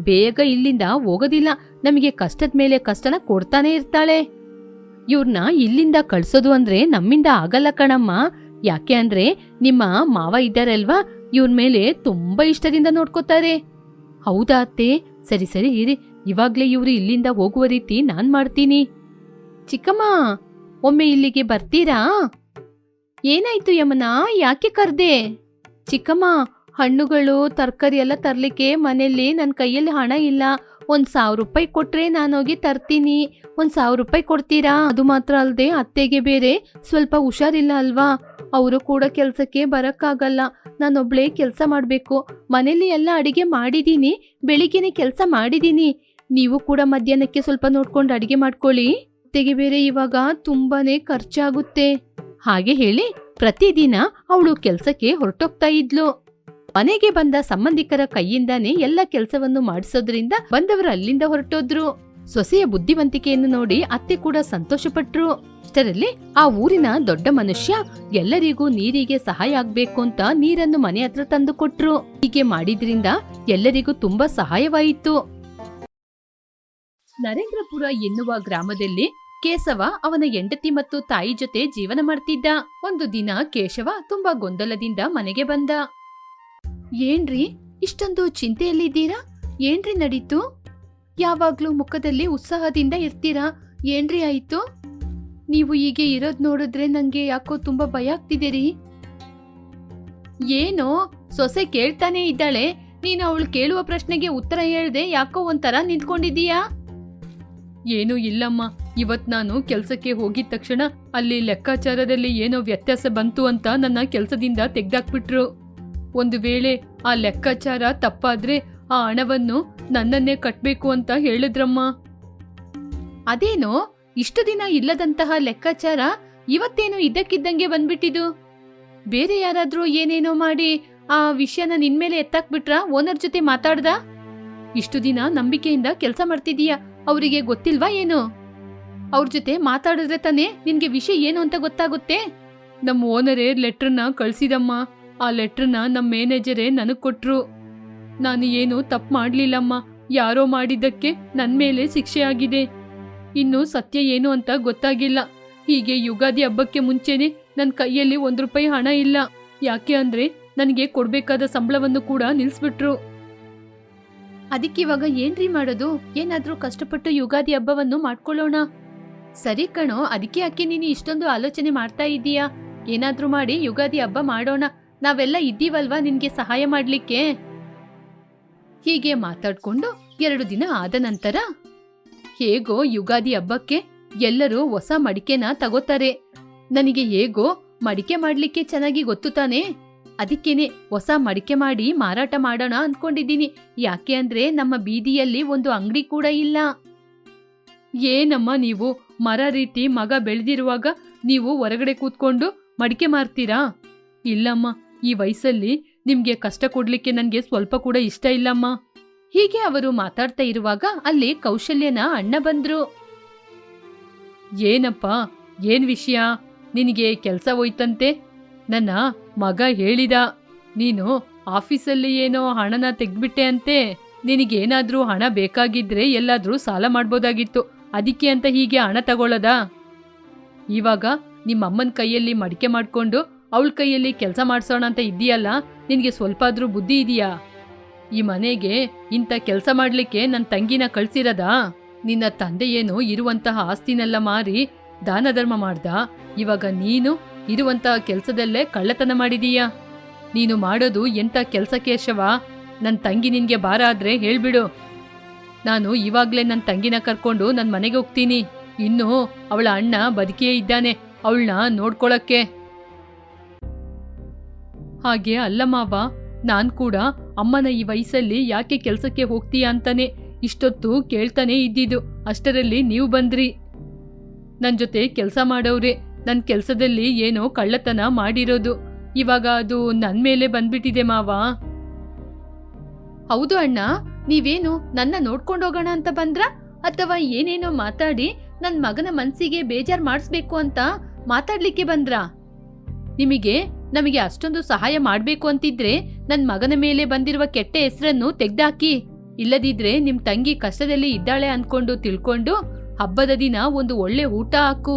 ಬೇಗ ಇಲ್ಲಿಂದ ಹೋಗೋದಿಲ್ಲ, ನಮಗೆ ಕಷ್ಟದ ಮೇಲೆ ಕಷ್ಟನ ಕೊಡ್ತಾನೆ ಇರ್ತಾಳೆ. ಇವ್ರನ್ನ ಇಲ್ಲಿಂದ ಕಳ್ಸೋದು ಅಂದ್ರೆ ನಮ್ಮಿಂದ ಆಗಲ್ಲ ಕಣಮ್ಮ. ಯಾಕೆ ಅಂದ್ರೆ ನಿಮ್ಮ ಮಾವ ಇದ್ದಾರಲ್ವಾ, ಇವ್ರ ಮೇಲೆ ತುಂಬಾ ಇಷ್ಟದಿಂದ ನೋಡ್ಕೋತಾರೆ. ಹೌದಾ ಅತ್ತೆ? ಸರಿ ಸರಿ ಇರಿ, ಇವಾಗ್ಲೇ ಇವ್ರು ಇಲ್ಲಿಂದ ಹೋಗುವ ರೀತಿ ನಾನ್ ಮಾಡ್ತೀನಿ. ಚಿಕ್ಕಮ್ಮ, ಒಮ್ಮೆ ಇಲ್ಲಿಗೆ ಬರ್ತೀರಾ? ಏನಾಯ್ತು ಯಮುನಾ, ಯಾಕೆ ಕರ್ದೆ? ಚಿಕ್ಕಮ್ಮ, ಹಣ್ಣುಗಳು ತರಕಾರಿ ಎಲ್ಲ ತರ್ಲಿಕ್ಕೆ ಮನೇಲಿ ನನ್ನ ಕೈಯಲ್ಲಿ ಹಣ ಇಲ್ಲ. 1,000 ರೂಪಾಯಿ ಕೊಟ್ರೆ ನಾನೋಗಿ ತರ್ತೀನಿ. 1,000 ರೂಪಾಯಿ ಕೊಡ್ತೀರಾ? ಅದು ಮಾತ್ರ ಅಲ್ಲದೆ ಅತ್ತೆಗೆ ಬೇರೆ ಸ್ವಲ್ಪ ಹುಷಾರಿಲ್ಲ ಅಲ್ವಾ, ಅವರು ಕೂಡ ಕೆಲಸಕ್ಕೆ ಬರಕ್ಕಾಗಲ್ಲ. ನಾನೊಬ್ಳೇ ಕೆಲಸ ಮಾಡಬೇಕು. ಮನೇಲಿ ಎಲ್ಲ ಅಡಿಗೆ ಮಾಡಿದೀನಿ, ಬೆಳಿಗ್ಗೆನೆ ಕೆಲಸ ಮಾಡಿದೀನಿ. ನೀವು ಕೂಡ ಮಧ್ಯಾಹ್ನಕ್ಕೆ ಸ್ವಲ್ಪ ನೋಡ್ಕೊಂಡು ಅಡಿಗೆ ಮಾಡ್ಕೊಳ್ಳಿ. ಅತ್ತೆಗೆ ಬೇರೆ ಇವಾಗ ತುಂಬಾನೇ ಖರ್ಚಾಗುತ್ತೆ. ಹಾಗೆ ಹೇಳಿ ಪ್ರತಿದಿನ ಅವಳು ಕೆಲಸಕ್ಕೆ ಹೊರಟೋಗ್ತಾ ಇದ್ಲು. ಮನೆಗೆ ಬಂದ ಸಂಬಂಧಿಕರ ಕೈಯಿಂದಾನೇ ಎಲ್ಲ ಕೆಲಸವನ್ನು ಮಾಡಿಸೋದ್ರಿಂದ ಬಂದವರು ಅಲ್ಲಿಂದ ಹೊರಟೋದ್ರು. ಸೊಸೆಯ ಬುದ್ಧಿವಂತಿಕೆಯನ್ನು ನೋಡಿ ಅತ್ತೆ ಕೂಡ ಸಂತೋಷಪಟ್ರು. ಅಷ್ಟರಲ್ಲಿ ಆ ಊರಿನ ದೊಡ್ಡ ಮನುಷ್ಯ ಎಲ್ಲರಿಗೂ ನೀರಿಗೆ ಸಹಾಯ ಆಗ್ಬೇಕು ಅಂತ ನೀರನ್ನು ಮನೆ ಹತ್ರ ತಂದು ಕೊಟ್ರು. ಹೀಗೆ ಮಾಡಿದ್ರಿಂದ ಎಲ್ಲರಿಗೂ ತುಂಬಾ ಸಹಾಯವಾಯಿತು. ನರೇಂದ್ರಪುರ ಎನ್ನುವ ಗ್ರಾಮದಲ್ಲಿ ಕೇಶವ ಅವನ ಹೆಂಡತಿ ಮತ್ತು ತಾಯಿ ಜೊತೆ ಜೀವನ ಮಾಡ್ತಿದ್ದ. ಒಂದು ದಿನ ಕೇಶವ ತುಂಬಾ ಗೊಂದಲದಿಂದ ಮನೆಗೆ ಬಂದ. ಏನ್ರಿ ಇಷ್ಟೊಂದು ಚಿಂತೆಯಲ್ಲಿದ್ದೀರಾ? ಏನ್ರಿ ನಡೀತು? ಯಾವಾಗ್ಲೂ ಮುಖದಲ್ಲಿ ಉತ್ಸಾಹದಿಂದ ಇರ್ತೀರಾ, ಏನ್ರಿ ಆಯ್ತು? ನೀವು ಹೀಗೆ ಇರೋದ್ ನೋಡಿದ್ರೆ ನಂಗೆ ಯಾಕೋ ತುಂಬಾ ಭಯ ಆಗ್ತಿದ್ದೀರಿ. ಏನೋ ಸೊಸೆ ಕೇಳ್ತಾನೆ ಇದ್ದಾಳೆ, ನೀನು ಅವಳು ಕೇಳುವ ಪ್ರಶ್ನೆಗೆ ಉತ್ತರ ಹೇಳ್ದೆ ಯಾಕೋ ಒಂಥರ ನಿಂತ್ಕೊಂಡಿದೀಯಾ? ಏನೂ ಇಲ್ಲಮ್ಮ, ಇವತ್ ನಾನು ಕೆಲ್ಸಕ್ಕೆ ಹೋಗಿದ ತಕ್ಷಣ ಅಲ್ಲಿ ಲೆಕ್ಕಾಚಾರದಲ್ಲಿ ಏನೋ ವ್ಯತ್ಯಾಸ ಬಂತು ಅಂತ ನನ್ನ ಕೆಲಸದಿಂದ ತೆಗ್ದಾಕ್ಬಿಟ್ರು. ಒಂದು ವೇಳೆ ಆ ಲೆಕ್ಕಾಚಾರ ತಪ್ಪಾದ್ರೆ ಆ ಹಣವನ್ನು ನನ್ನನ್ನೇ ಕಟ್ಬೇಕು ಅಂತ ಹೇಳಿದ್ರಮ್ಮ. ಅದೇನೋ ಇಷ್ಟು ದಿನ ಇಲ್ಲದಂತಹ ಲೆಕ್ಕಾಚಾರ ಇವತ್ತೇನು ಇದ್ದಕ್ಕಿದ್ದಂಗೆ ಬಂದ್ಬಿಟ್ಟಿದು. ಬೇರೆ ಯಾರಾದ್ರೂ ಏನೇನೋ ಮಾಡಿ ಆ ವಿಷಯನ ನಿನ್ಮೇಲೆ ಎತ್ತಾಕ್ಬಿಟ್ರ? ಓನರ್ ಜೊತೆ ಮಾತಾಡ್ದ? ಇಷ್ಟು ದಿನ ನಂಬಿಕೆಯಿಂದ ಕೆಲಸ ಮಾಡ್ತಿದೀಯಾ, ಅವರಿಗೆ ಗೊತ್ತಿಲ್ವಾ ಏನು? ಅವ್ರ ಜೊತೆ ಮಾತಾಡಿದ್ರೆ ತಾನೇ ನಿನ್ಗೆ ವಿಷಯ ಏನು ಅಂತ ಗೊತ್ತಾಗುತ್ತೆ. ನಮ್ಮ ಓನರೇ ಲೆಟ್ರನ್ನ ಕಳ್ಸಿದಮ್ಮ. ಆ ಲೆಟ್ರನ್ನ ನಮ್ಮ ಮ್ಯಾನೇಜರೇ ನನಗ್ ಕೊಟ್ರು. ನಾನು ಏನು ತಪ್ಪು ಮಾಡ್ಲಿಲ್ಲಮ್ಮ, ಯಾರೋ ಮಾಡಿದ್ದಕ್ಕೆ ನನ್ ಮೇಲೆ ಶಿಕ್ಷೆ ಆಗಿದೆ. ಇನ್ನು ಸತ್ಯ ಏನು ಅಂತ ಗೊತ್ತಾಗಿಲ್ಲ. ಹೀಗೆ ಯುಗಾದಿ ಹಬ್ಬಕ್ಕೆ ಮುಂಚೆನೆ ನನ್ನ ಕೈಯಲ್ಲಿ 1 ರೂಪಾಯಿ ಹಣ ಇಲ್ಲ. ಯಾಕೆ ಅಂದ್ರೆ ನನಗೆ ಕೊಡ್ಬೇಕಾದ ಸಂಬಳವನ್ನು ಕೂಡ ನಿಲ್ಸ್ಬಿಟ್ರು. ಅದಕ್ಕಿವಾಗ ಏನ್ರಿ ಮಾಡೋದು? ಏನಾದ್ರೂ ಕಷ್ಟಪಟ್ಟು ಯುಗಾದಿ ಹಬ್ಬವನ್ನು ಮಾಡ್ಕೊಳ್ಳೋಣ. ಸರಿ ಕಣೋ, ಅದಕ್ಕೆ ಯಾಕೆ ನೀನು ಇಷ್ಟೊಂದು ಆಲೋಚನೆ ಮಾಡ್ತಾ ಇದ್ದೀಯಾ? ಏನಾದ್ರೂ ಮಾಡಿ ಯುಗಾದಿ ಹಬ್ಬ ಮಾಡೋಣ, ನಾವೆಲ್ಲ ಇದ್ದೀವಲ್ವಾ ನಿನ್ಗೆ ಸಹಾಯ ಮಾಡ್ಲಿಕ್ಕೆ. ಹೀಗೆ ಮಾತಾಡ್ಕೊಂಡು 2 ದಿನ ಆದ ನಂತರ ಹೇಗೋ ಯುಗಾದಿ ಹಬ್ಬಕ್ಕೆ ಎಲ್ಲರೂ ಹೊಸ ಮಡಿಕೆನ ತಗೋತಾರೆ. ನನಗೆ ಹೇಗೋ ಮಡಿಕೆ ಮಾಡ್ಲಿಕ್ಕೆ ಚೆನ್ನಾಗಿ ಗೊತ್ತು ತಾನೆ, ಅದಕ್ಕೇನೆ ಹೊಸ ಮಡಿಕೆ ಮಾಡಿ ಮಾರಾಟ ಮಾಡೋಣ ಅನ್ಕೊಂಡಿದ್ದೀನಿ. ಯಾಕೆ ಅಂದ್ರೆ ನಮ್ಮ ಬೀದಿಯಲ್ಲಿ ಒಂದು ಅಂಗಡಿ ಕೂಡ ಇಲ್ಲ. ಏನಮ್ಮ ನೀವು ಮರ ರೀತಿ ಮಗ ಬೆಳೆದಿರುವಾಗ ನೀವು ಹೊರಗಡೆ ಕೂತ್ಕೊಂಡು ಮಡಿಕೆ ಮಾರ್ತೀರಾ? ಇಲ್ಲಮ್ಮ, ಈ ವಯಸ್ಸಲ್ಲಿ ನಿಮ್ಗೆ ಕಷ್ಟ ಕೊಡ್ಲಿಕ್ಕೆ ನನ್ಗೆ ಸ್ವಲ್ಪ ಕೂಡ ಇಷ್ಟ ಇಲ್ಲಮ್ಮ. ಹೀಗೆ ಅವರು ಮಾತಾಡ್ತಾ ಇರುವಾಗ ಅಲ್ಲಿ ಕೌಶಲ್ಯನ ಅಣ್ಣ ಬಂದ್ರು. ಏನಪ್ಪ, ಏನ್ ವಿಷಯ? ನಿನಗೆ ಕೆಲ್ಸ ಹೋಯ್ತಂತೆ? ನನ್ನ ಮಗ ಹೇಳಿದ, ನೀನು ಆಫೀಸಲ್ಲಿ ಏನೋ ಹಣನ ತೆಗ್ದ್ಬಿಟ್ಟೆ ಅಂತೆ. ನಿನಗೇನಾದ್ರೂ ಹಣ ಬೇಕಾಗಿದ್ರೆ ಎಲ್ಲಾದ್ರೂ ಸಾಲ ಮಾಡ್ಬೋದಾಗಿತ್ತು, ಅದಕ್ಕೆ ಅಂತ ಹೀಗೆ ಹಣ ತಗೊಳ್ಳೋದಾ? ಇವಾಗ ನಿಮ್ಮಮ್ಮನ ಕೈಯಲ್ಲಿ ಮಡಿಕೆ ಮಾಡ್ಕೊಂಡು ಅವಳ ಕೈಯಲ್ಲಿ ಕೆಲಸ ಮಾಡ್ಸೋಣ ಅಂತ ಇದ್ದೀಯಲ್ಲ, ನಿನಗೆ ಸ್ವಲ್ಪ ಆದ್ರೂ ಬುದ್ಧಿ ಇದೆಯಾ? ಈ ಮನೆಗೆ ಇಂಥ ಕೆಲಸ ಮಾಡ್ಲಿಕ್ಕೆ ನನ್ನ ತಂಗಿನ ಕಳ್ಸಿರೋದಾ? ನಿನ್ನ ತಂದೆ ಏನು ಇರುವಂತಹ ಆಸ್ತಿನೆಲ್ಲ ಮಾರಿ ದಾನ ಧರ್ಮ ಮಾಡ್ದ. ಇವಾಗ ನೀನು ಇರುವಂತಹ ಕೆಲಸದಲ್ಲೇ ಕಳ್ಳತನ ಮಾಡಿದೀಯಾ? ನೀನು ಮಾಡೋದು ಎಂಥ ಕೆಲಸ ಕೇಶವ? ನನ್ನ ತಂಗಿ ನಿನ್ಗೆ ಭಾರ ಆದ್ರೆ ಹೇಳ್ಬಿಡು. ನಾನು ಇವಾಗ್ಲೇ ನನ್ನ ತಂಗಿನ ಕರ್ಕೊಂಡು ನನ್ನ ಮನೆಗೆ ಹೋಗ್ತೀನಿ. ಇನ್ನು ಅವಳ ಅಣ್ಣ ಬದುಕಿಯೇ ಇದ್ದಾನೆ, ಅವಳನ್ನ ನೋಡ್ಕೊಳಕ್ಕೆ. ಹಾಗೆ ಅಲ್ಲ ಮಾವ, ನಾನ್ ಕೂಡ ಅಮ್ಮನ ಈ ವಯಸ್ಸಲ್ಲಿ ಯಾಕೆ ಕೆಲ್ಸಕ್ಕೆ ಹೋಗ್ತೀಯಾ ಅಂತಾನೆ ಇಷ್ಟೊತ್ತು ಕೇಳ್ತಾನೆ ಇದ್ದಿದ್ದು. ಅಷ್ಟರಲ್ಲಿ ನೀವು ಬಂದ್ರಿ. ನನ್ ಜೊತೆ ಕೆಲಸ ಮಾಡೋರೆ ನನ್ನ ಕೆಲಸದಲ್ಲಿ ಏನೋ ಕಳ್ಳತನ ಮಾಡಿರೋದು. ಇವಾಗ ಅದು ನನ್ ಮೇಲೆ ಬಂದ್ಬಿಟ್ಟಿದೆ ಮಾವ. ಹೌದು ಅಣ್ಣ, ನೀವೇನು ನನ್ನ ನೋಡ್ಕೊಂಡೋಗೋಣ ಅಂತ ಬಂದ್ರ, ಅಥವಾ ಏನೇನೋ ಮಾತಾಡಿ ನನ್ ಮಗನ ಮನ್ಸಿಗೆ ಬೇಜಾರ್ ಮಾಡಿಸ್ಬೇಕು ಅಂತ ಮಾತಾಡ್ಲಿಕ್ಕೆ ಬಂದ್ರಾ? ನಮಗೆ ಅಷ್ಟೊಂದು ಸಹಾಯ ಮಾಡ್ಬೇಕು ಅಂತಿದ್ರೆ ನನ್ ಮಗನ ಮೇಲೆ ಬಂದಿರುವ ಕೆಟ್ಟ ಹೆಸರನ್ನು ತೆಗ್ದಾಕಿ. ಇಲ್ಲದಿದ್ರೆ ನಿಮ್ ತಂಗಿ ಕಷ್ಟದಲ್ಲಿ ಇದ್ದಾಳೆ ಅನ್ಕೊಂಡು ತಿಳ್ಕೊಂಡು ಹಬ್ಬದ ದಿನ ಒಂದು ಒಳ್ಳೆ ಊಟ ಹಾಕು.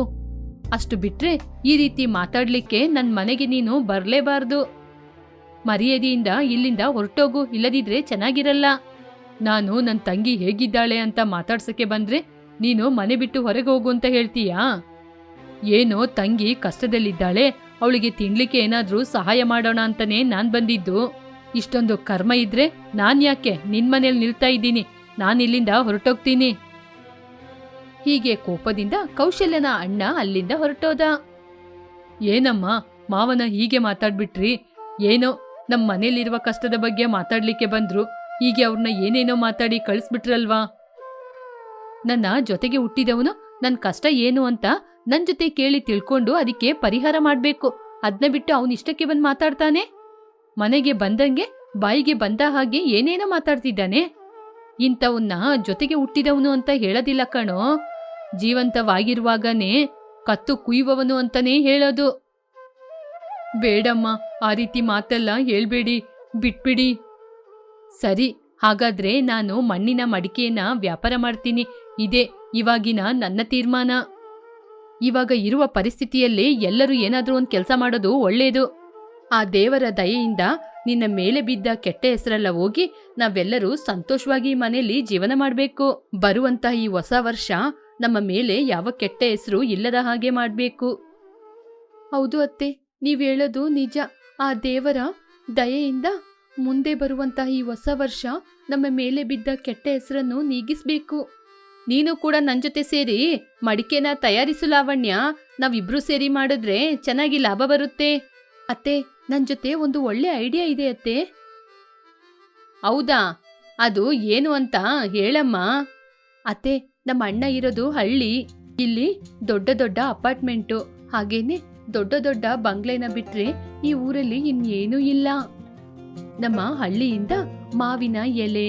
ಅಷ್ಟು ಬಿಟ್ರೆ ಈ ರೀತಿ ಮಾತಾಡ್ಲಿಕ್ಕೆ ನನ್ ಮನೆಗೆ ನೀನು ಬರ್ಲೇಬಾರ್ದು. ಮರ್ಯಾದೆಯಿಂದ ಇಲ್ಲಿಂದ ಹೊರಟೋಗು, ಇಲ್ಲದಿದ್ರೆ ಚೆನ್ನಾಗಿರಲ್ಲ. ನಾನು ನನ್ನ ತಂಗಿ ಹೇಗಿದ್ದಾಳೆ ಅಂತ ಮಾತಾಡ್ಸಕ್ಕೆ ಬಂದ್ರೆ ನೀನು ಮನೆ ಬಿಟ್ಟು ಹೊರಗೆ ಹೋಗು ಅಂತ ಹೇಳ್ತೀಯಾ? ಏನೋ ತಂಗಿ ಕಷ್ಟದಲ್ಲಿದ್ದಾಳೆ, ಅವಳಿಗೆ ತಿನ್ಲಿಕ್ಕೆ ಏನಾದ್ರೂ ಸಹಾಯ ಮಾಡೋಣ ಅಂತಾನೆ ನಾನ್ ಬಂದಿದ್ದು. ಇಷ್ಟೊಂದು ಕರ್ಮ ಇದ್ರೆ ನಾನ್ ಯಾಕೆ ನಿನ್ ಮನೇಲಿ ನಿಲ್ತಾ ಇದ್ದೀನಿ? ನಾನಿಲ್ಲಿಂದ ಹೊರಟೋಗ್ತೀನಿ. ಹೀಗೆ ಕೋಪದಿಂದ ಕೌಶಲ್ಯನ ಅಣ್ಣ ಅಲ್ಲಿಂದ ಹೊರಟೋದ. ಏನಮ್ಮ ಮಾವನ ಹೀಗೆ ಮಾತಾಡ್ಬಿಟ್ರಿ? ಏನೋ ನಮ್ಮ ಮನೇಲಿರುವ ಕಷ್ಟದ ಬಗ್ಗೆ ಮಾತಾಡ್ಲಿಕ್ಕೆ ಬಂದ್ರು, ಹೀಗೆ ಅವ್ರನ್ನ ಏನೇನೋ ಮಾತಾಡಿ ಕಳಿಸ್ಬಿಟ್ರಲ್ವಾ? ನನ್ನ ಜೊತೆಗೆ ಹುಟ್ಟಿದವನು ನನ್ ಕಷ್ಟ ಏನು ಅಂತ ನನ್ ಜೊತೆ ಕೇಳಿ ತಿಳ್ಕೊಂಡು ಅದಕ್ಕೆ ಪರಿಹಾರ ಮಾಡ್ಬೇಕು. ಅದ್ನ ಬಿಟ್ಟು ಅವನಿಷ್ಟಕ್ಕೆ ಬಂದು ಮಾತಾಡ್ತಾನೆ. ಮನೆಗೆ ಬಂದಂಗೆ ಬಾಯಿಗೆ ಬಂದ ಹಾಗೆ ಏನೇನೋ ಮಾತಾಡ್ತಿದ್ದಾನೆ. ಇಂಥವನ್ನ ಜೊತೆಗೆ ಹುಟ್ಟಿದವನು ಅಂತ ಹೇಳೋದಿಲ್ಲ ಕಣೋ, ಜೀವಂತವಾಗಿರುವಾಗನೇ ಕತ್ತು ಕುಯ್ಯುವವನು ಅಂತಾನೇ ಹೇಳೋದು. ಬೇಡಮ್ಮ, ಆ ರೀತಿ ಮಾತೆಲ್ಲ ಹೇಳ್ಬೇಡಿ, ಬಿಟ್ಬಿಡಿ. ಸರಿ, ಹಾಗಾದ್ರೆ ನಾನು ಮಣ್ಣಿನ ಮಡಿಕೆಯನ್ನ ವ್ಯಾಪಾರ ಮಾಡ್ತೀನಿ. ಇದೇ ಇವಾಗಿನ ನನ್ನ ತೀರ್ಮಾನ. ಇವಾಗ ಇರುವ ಪರಿಸ್ಥಿತಿಯಲ್ಲಿ ಎಲ್ಲರೂ ಏನಾದ್ರೂ ಒಂದು ಕೆಲಸ ಮಾಡೋದು ಒಳ್ಳೇದು. ಆ ದೇವರ ದಯೆಯಿಂದ ನಿನ್ನ ಮೇಲೆ ಬಿದ್ದ ಕೆಟ್ಟ ಹೆಸರೆಲ್ಲ ಹೋಗಿ ನಾವೆಲ್ಲರೂ ಸಂತೋಷವಾಗಿ ಮನೆಯಲ್ಲಿ ಜೀವನ ಮಾಡಬೇಕು. ಬರುವಂತ ಈ ಹೊಸ ವರ್ಷ ನಮ್ಮ ಮೇಲೆ ಯಾವ ಕೆಟ್ಟ ಹೆಸರು ಇಲ್ಲದ ಹಾಗೆ ಮಾಡಬೇಕು. ಹೌದು ಅತ್ತೆ, ನೀವ್ ಹೇಳೋದು ನಿಜ. ಆ ದೇವರ ದಯೆಯಿಂದ ಮುಂದೆ ಬರುವಂತಹ ಈ ಹೊಸ ವರ್ಷ ನಮ್ಮ ಮೇಲೆ ಬಿದ್ದ ಕೆಟ್ಟ ಹೆಸರನ್ನು ನೀಗಿಸ್ಬೇಕು. ನೀನು ಕೂಡ ನನ್ ಜೊತೆ ಸೇರಿ ಮಡಿಕೆನ ತಯಾರಿಸು ಲಾವಣ್ಯ. ನಾವಿಬ್ರು ಸೇರಿ ಮಾಡಿದ್ರೆ ಚೆನ್ನಾಗಿ ಲಾಭ ಬರುತ್ತೆ. ಅತ್ತೆ, ನನ್ ಜೊತೆ ಒಂದು ಒಳ್ಳೆ ಐಡಿಯಾ ಇದೆ ಅತ್ತೆ. ಹೌದಾ? ಅದು ಏನು ಅಂತ ಹೇಳಮ್ಮ. ಅತ್ತೆ, ನಮ್ಮ ಅಣ್ಣ ಇರೋದು ಹಳ್ಳಿ. ಇಲ್ಲಿ ದೊಡ್ಡ ದೊಡ್ಡ ಅಪಾರ್ಟ್ಮೆಂಟು, ಹಾಗೇನೆ ದೊಡ್ಡ ದೊಡ್ಡ ಬಂಗ್ಲೆನ ಬಿಟ್ರೆ ಈ ಊರಲ್ಲಿ ಇನ್ನೇನೂ ಇಲ್ಲ. ನಮ್ಮ ಹಳ್ಳಿಯಿಂದ ಮಾವಿನ ಎಲೆ,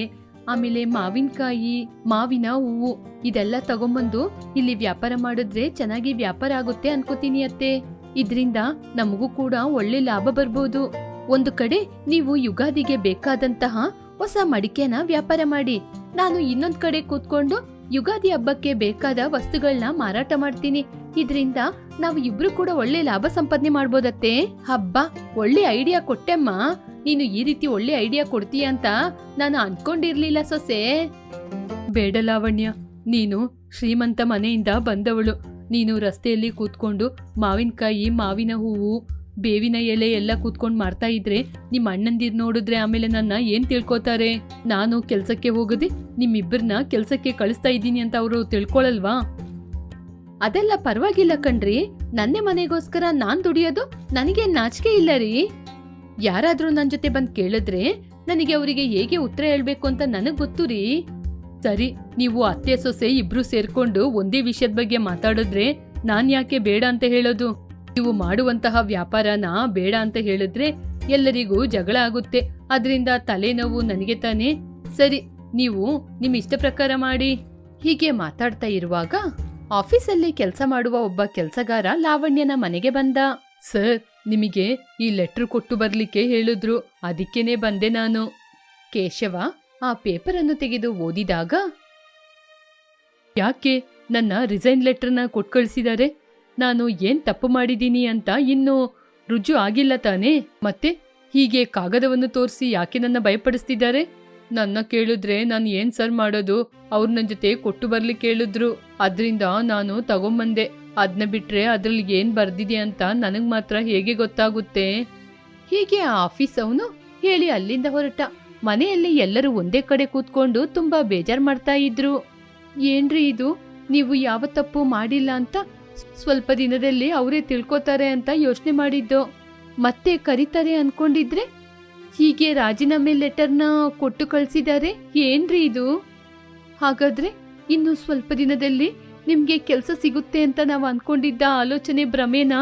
ಆಮೇಲೆ ಮಾವಿನಕಾಯಿ, ಮಾವಿನ ಹೂವು ಇದೆಲ್ಲ ತಗೊಂಬಂದು ಇಲ್ಲಿ ವ್ಯಾಪಾರ ಮಾಡಿದ್ರೆ ಚೆನ್ನಾಗಿ ವ್ಯಾಪಾರ ಆಗುತ್ತೆ ಅನ್ಕೋತೀನಿ ಅತ್ತೆ. ಇದ್ರಿಂದ ನಮಗೂ ಕೂಡ ಒಳ್ಳೆ ಲಾಭ ಬರ್ಬೋದು. ಒಂದು ಕಡೆ ನೀವು ಯುಗಾದಿಗೆ ಬೇಕಾದಂತಹ ಹೊಸ ಮಡಿಕೆನ ವ್ಯಾಪಾರ ಮಾಡಿ, ನಾನು ಇನ್ನೊಂದ್ ಕಡೆ ಕೂತ್ಕೊಂಡು ಯುಗಾದಿ ಹಬ್ಬಕ್ಕೆ ಬೇಕಾದ ವಸ್ತುಗಳನ್ನ ಮಾರಾಟ ಮಾಡ್ತೀನಿ. ಇದ್ರಿಂದ ನಾವು ಇಬ್ರು ಕೂಡ ಒಳ್ಳೆ ಲಾಭ ಸಂಪಾದನೆ ಮಾಡ್ಬೋದತ್ತೆ. ಹಬ್ಬ, ಒಳ್ಳೆ ಐಡಿಯಾ ಕೊಟ್ಟೆಮ್ಮ. ನೀನು ಈ ರೀತಿ ಒಳ್ಳೆ ಐಡಿಯಾ ಕೊಡ್ತೀಯ ಅಂತ ನಾನು ಅನ್ಕೊಂಡಿರ್ಲಿಲ್ಲ ಸೊಸೆ. ಬೇಡ ಲಾವಣ್ಯ, ನೀನು ಶ್ರೀಮಂತ ಮನೆಯಿಂದ ಬಂದವಳು. ನೀನು ರಸ್ತೆಯಲ್ಲಿ ಕೂತ್ಕೊಂಡು ಮಾವಿನಕಾಯಿ, ಮಾವಿನ ಹೂವು, ಬೇವಿನ ಎಲೆ ಎಲ್ಲ ಕೂತ್ಕೊಂಡು ಮಾಡ್ತಾ ಇದ್ರೆ ನಿಮ್ಮ ಅಣ್ಣಂದಿರ್ ನೋಡಿದ್ರೆ ಆಮೇಲೆ ನನ್ನ ಏನ್ ತಿಳ್ಕೊತಾರೆ? ನಾನು ಕೆಲ್ಸಕ್ಕೆ ಹೋಗದೆ ನಿಮ್ಮಿಬ್ಬರನ್ನ ಕೆಲ್ಸಕ್ಕೆ ಕಳಿಸ್ತಾ ಇದ್ದೀನಿ ಅಂತ ಅವರು ತಿಳ್ಕೊಳಲ್ವಾ? ಅದೆಲ್ಲ ಪರವಾಗಿಲ್ಲ ಕಣ್ರಿ. ನನ್ನೇ ಮನೆಗೋಸ್ಕರ ನಾನ್ ದುಡಿಯೋದು ನನಗೆ ನಾಚಿಕೆ ಇಲ್ಲ ರೀ. ಯಾರಾದ್ರೂ ನನ್ ಜೊತೆ ಬಂದ್ ಕೇಳಿದ್ರೆ ನನಗೆ ಅವರಿಗೆ ಹೇಗೆ ಉತ್ತರ ಹೇಳ್ಬೇಕು ಅಂತ ನನಗ್ ಗೊತ್ತು ರೀ. ಸರಿ, ನೀವು ಅತ್ತೆ ಸೊಸೆ ಇಬ್ರು ಸೇರ್ಕೊಂಡು ಒಂದೇ ವಿಷಯದ ಬಗ್ಗೆ ಮಾತಾಡಿದ್ರೆ ನಾನ್ ಯಾಕೆ ಬೇಡ ಅಂತ ಹೇಳೋದು? ನೀವು ಮಾಡುವಂತಹ ವ್ಯಾಪಾರನ ಬೇಡ ಅಂತ ಹೇಳಿದ್ರೆ ಎಲ್ಲರಿಗೂ ಜಗಳ ಆಗುತ್ತೆ. ಅದರಿಂದ ತಲೆನೋವು ನನಗೆ ತಾನೆ. ಸರಿ, ನೀವು ನಿಮ್ ಇಷ್ಟ ಪ್ರಕಾರ ಮಾಡಿ. ಹೀಗೆ ಮಾತಾಡ್ತಾ ಇರುವಾಗ ಆಫೀಸಲ್ಲಿ ಕೆಲಸ ಮಾಡುವ ಒಬ್ಬ ಕೆಲಸಗಾರ ಲಾವಣ್ಯನ ಮನೆಗೆ ಬಂದ. ಸರ್, ನಿಮಗೆ ಈ ಲೆಟ್ರ್ ಕೊಟ್ಟು ಬರ್ಲಿಕ್ಕೆ ಹೇಳಿದ್ರು, ಅದಕ್ಕೇನೆ ಬಂದೆ ನಾನು. ಕೇಶವ ಆ ಪೇಪರನ್ನು ತೆಗೆದು ಓದಿದಾಗ, ಯಾಕೆ ನನ್ನ ರಿಸೈನ್ ಲೆಟರ್ನ ಕೊಟ್ಟು ಕಳಿಸಿದ್ದಾರೆ? ನಾನು ಏನ್ ತಪ್ಪು ಮಾಡಿದ್ದೀನಿ ಅಂತ ಇನ್ನೂ ರುಜು ಆಗಿಲ್ಲ ತಾನೇ? ಮತ್ತೆ ಹೀಗೆ ಕಾಗದವನ್ನು ತೋರಿಸಿ ಯಾಕೆ ನನ್ನ ಭಯಪಡಿಸ್ತಿದ್ದಾರೆ? ನನ್ನ ಕೇಳಿದ್ರೆ ನಾನು ಏನ್ ಸರ್ ಮಾಡೋದು? ಅವ್ರು ನನ್ನ ಜೊತೆ ಕೊಟ್ಟು ಬರ್ಲಿಕ್ಕೆ ಹೇಳಿದ್ರು, ಅದ್ರಿಂದ ನಾನು ತಗೊಂಬಂದೆ. ಅದನ್ನ ಬಿಟ್ರೆ ಅದ್ರಲ್ಲಿ ಏನ್ ಬರ್ದಿದೆ ಅಂತ ನನಗ್ ಮಾತ್ರ ಹೇಗೆ ಗೊತ್ತಾಗುತ್ತೆ? ಹೀಗೆ ಆ ಆಫೀಸ್ ಅವನು ಹೇಳಿ ಅಲ್ಲಿಂದ ಹೊರಟ. ಮನೆಯಲ್ಲಿ ಎಲ್ಲರೂ ಒಂದೇ ಕಡೆ ಕೂತ್ಕೊಂಡು ತುಂಬಾ ಬೇಜಾರ್ ಮಾಡ್ತಾ ಇದ್ರು. ಏನ್ರಿ ಇದು, ನೀವು ಯಾವ ತಪ್ಪು ಮಾಡಿಲ್ಲ ಅಂತ ಸ್ವಲ್ಪ ದಿನದಲ್ಲಿ ಅವರೇ ತಿಳ್ಕೊತಾರೆ ಅಂತ ಯೋಚನೆ ಮಾಡಿದ್ದು. ಮತ್ತೆ ಕರೀತಾರೆ ಅನ್ಕೊಂಡಿದ್ರೆ ಹೀಗೆ ರಾಜೀನಾಮೆ ಲೆಟರ್ನ ಕೊಟ್ಟು ಕಳ್ಸಿದ್ದಾರೆ. ಏನ್ರಿ ಇದು? ಹಾಗಾದ್ರೆ ಇನ್ನು ಸ್ವಲ್ಪ ದಿನದಲ್ಲಿ ನಿಮ್ಗೆ ಕೆಲಸ ಸಿಗುತ್ತೆ ಅಂತ ನಾವು ಅನ್ಕೊಂಡಿದ್ದ ಆಲೋಚನೆ ಭ್ರಮೇನಾ?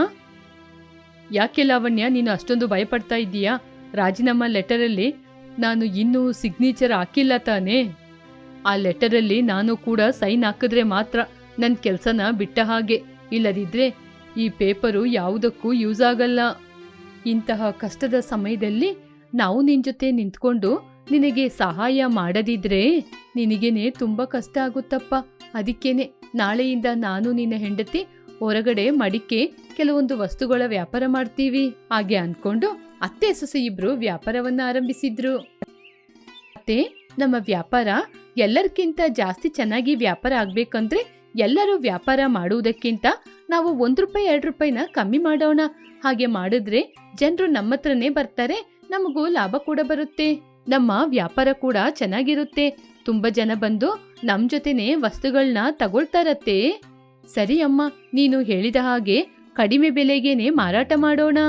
ಯಾಕೆ ಲಾವಣ್ಯ ನೀನು ಅಷ್ಟೊಂದು ಭಯಪಡ್ತಾ ಇದ್ದೀಯಾ? ರಾಜೀನಾಮಾ ಲೆಟರಲ್ಲಿ ನಾನು ಇನ್ನೂ ಸಿಗ್ನೇಚರ್ ಹಾಕಿಲ್ಲ ತಾನೇ? ಆ ಲೆಟರಲ್ಲಿ ನಾನು ಕೂಡ ಸೈನ್ ಹಾಕಿದ್ರೆ ಮಾತ್ರ ನನ್ನ ಕೆಲಸನ ಬಿಟ್ಟ ಹಾಗೆ. ಇಲ್ಲದಿದ್ರೆ ಈ ಪೇಪರು ಯಾವುದಕ್ಕೂ ಯೂಸ್ ಆಗಲ್ಲ. ಇಂತಹ ಕಷ್ಟದ ಸಮಯದಲ್ಲಿ ನಾವು ನಿನ್ ಜೊತೆ ನಿಂತ್ಕೊಂಡು ನಿನಗೆ ಸಹಾಯ ಮಾಡದಿದ್ರೆ ನಿನಗೇನೆ ತುಂಬಾ ಕಷ್ಟ ಆಗುತ್ತಪ್ಪ. ಅದಕ್ಕೇನೆ ನಾಳೆಯಿಂದ ನಾನು ನಿನ್ನ ಹೆಂಡತಿ ಹೊರಗಡೆ ಮಡಿಕೆ ಕೆಲವೊಂದು ವಸ್ತುಗಳ ವ್ಯಾಪಾರ ಮಾಡ್ತೀವಿ ಹಾಗೆ ಅನ್ಕೊಂಡು ಅತ್ತೆ ಸೊಸೆ ಇಬ್ರು ವ್ಯಾಪಾರವನ್ನ ಆರಂಭಿಸಿದ್ರು. ಅತ್ತೆ, ನಮ್ಮ ವ್ಯಾಪಾರ ಎಲ್ಲರಿಗಿಂತ ಜಾಸ್ತಿ ಚೆನ್ನಾಗಿ ವ್ಯಾಪಾರ ಆಗ್ಬೇಕಂದ್ರೆ ಎಲ್ಲರೂ ವ್ಯಾಪಾರ ಮಾಡುವುದಕ್ಕಿಂತ ನಾವು 1 ರೂಪಾಯಿ 2 ರೂಪಾಯಿನ ಕಮ್ಮಿ ಮಾಡೋಣ. ಹಾಗೆ ಮಾಡಿದ್ರೆ ಜನರು ನಮ್ಮ ಹತ್ರನೇ ಬರ್ತಾರೆ, ನಮಗೂ ಲಾಭ ಕೂಡ ಬರುತ್ತೆ, ನಮ್ಮ ವ್ಯಾಪಾರ ಕೂಡ ಚೆನ್ನಾಗಿರುತ್ತೆ. ತುಂಬಾ ಜನ ಬಂದು ನಮ್ ಜೊತೆನೆ ವಸ್ತುಗಳನ್ನ ತಗೊಳ್ತಾರತ್ತೆ. ಸರಿ ಅಮ್ಮ, ನೀನು ಹೇಳಿದ ಹಾಗೆ ಕಡಿಮೆ ಬೆಲೆಗೇನೆ ಮಾರಾಟ ಮಾಡೋಣ.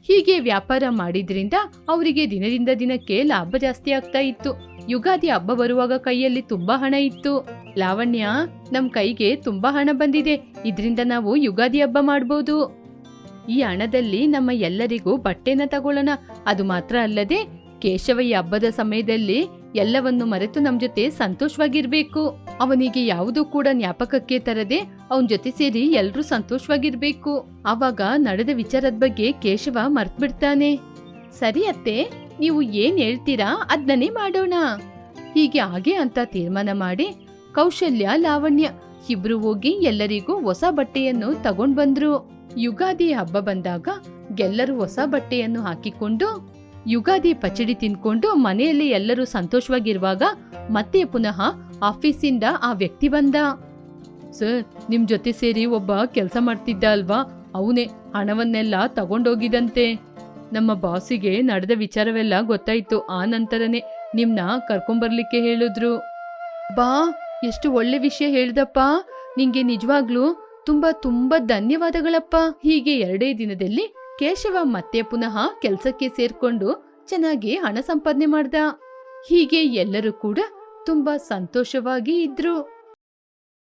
ಹೀಗೆ ವ್ಯಾಪಾರ ಮಾಡಿದ್ರಿಂದ ಅವರಿಗೆ ದಿನದಿಂದ ದಿನಕ್ಕೆ ಲಾಭ ಜಾಸ್ತಿ ಆಗ್ತಾ ಇತ್ತು. ಯುಗಾದಿ ಹಬ್ಬ ಬರುವಾಗ ಕೈಯಲ್ಲಿ ತುಂಬಾ ಹಣ ಇತ್ತು. ಲಾವಣ್ಯ, ನಮ್ ಕೈಗೆ ತುಂಬಾ ಹಣ ಬಂದಿದೆ, ಇದ್ರಿಂದ ನಾವು ಯುಗಾದಿ ಹಬ್ಬ ಮಾಡ್ಬೋದು. ಈ ಹಣದಲ್ಲಿ ನಮ್ಮ ಎಲ್ಲರಿಗೂ ಬಟ್ಟೆನ ತಗೊಳ್ಳೋಣ. ಅದು ಮಾತ್ರ ಅಲ್ಲದೆ ಕೇಶವ ಈ ಹಬ್ಬದ ಸಮಯದಲ್ಲಿ ಎಲ್ಲವನ್ನು ಮರೆತು ನಮ್ ಜೊತೆ ಸಂತೋಷವಾಗಿರ್ಬೇಕು. ಅವನಿಗೆ ಯಾವುದೂ ಕೂಡ ಜ್ಞಾಪಕಕ್ಕೆ ತರದೆ ಅವನ್ ಜೊತೆ ಸೇರಿ ಎಲ್ರೂ ಸಂತೋಷವಾಗಿರ್ಬೇಕು. ಆವಾಗ ನಡೆದ ವಿಚಾರದ ಬಗ್ಗೆ ಕೇಶವ ಮರ್ತ್ಬಿಡ್ತಾನೆ. ಸರಿ ಅತ್ತೆ, ನೀವು ಏನ್ ಹೇಳ್ತೀರಾ ಅದನ್ನೇ ಮಾಡೋಣ. ಹೀಗೆ ಹಾಗೆ ಅಂತ ತೀರ್ಮಾನ ಮಾಡಿ ಕೌಶಲ್ಯ ಲಾವಣ್ಯ ಇಬ್ರು ಹೋಗಿ ಎಲ್ಲರಿಗೂ ಹೊಸ ಬಟ್ಟೆಯನ್ನು ತಗೊಂಡ್ ಬಂದ್ರು. ಯುಗಾದಿ ಹಬ್ಬ ಬಂದಾಗ ಎಲ್ಲರೂ ಹೊಸ ಬಟ್ಟೆಯನ್ನು ಹಾಕಿಕೊಂಡು ಯುಗಾದಿ ಪಚಡಿ ತಿನ್ಕೊಂಡು ಮನೆಯಲ್ಲಿ ಎಲ್ಲರೂ ಸಂತೋಷವಾಗಿರುವಾಗ ಮತ್ತೆ ಪುನಃ ಆಫೀಸಿಂದ ಆ ವ್ಯಕ್ತಿ ಬಂದ. ಸರ್, ನಿಮ್ ಜೊತೆ ಸೇರಿ ಒಬ್ಬ ಕೆಲಸ ಮಾಡ್ತಿದ್ದ ಅಲ್ವಾ, ಅವನೇ ಹಣವನ್ನೆಲ್ಲ ತಗೊಂಡೋಗಿದಂತೆ. ನಮ್ಮ ಬಾಸಿಗೆ ನಡೆದ ವಿಚಾರವೆಲ್ಲ ಗೊತ್ತಾಯ್ತು. ಆ ನಂತರನೇ ನಿಮ್ನ ಕರ್ಕೊಂಬರ್ಲಿಕ್ಕೆ ಹೇಳಿದ್ರು. ಬಾ, ಎಷ್ಟು ಒಳ್ಳೆ ವಿಷಯ ಹೇಳ್ದಪ್ಪ, ನಿಂಗೆ ನಿಜವಾಗ್ಲೂ ತುಂಬಾ ತುಂಬಾ ಧನ್ಯವಾದಗಳಪ್ಪ. ಹೀಗೆ 2 ದಿನದಲ್ಲಿ ಕೇಶವ ಮತ್ತೆ ಪುನಃ ಕೆಲ್ಸಕ್ಕೆ ಸೇರ್ಕೊಂಡು ಚೆನ್ನಾಗಿ ಹಣ ಸಂಪಾದನೆ ಮಾಡ್ದ. ಹೀಗೆ ಎಲ್ಲರೂ ಕೂಡ ತುಂಬಾ ಸಂತೋಷವಾಗಿ ಇದ್ರು.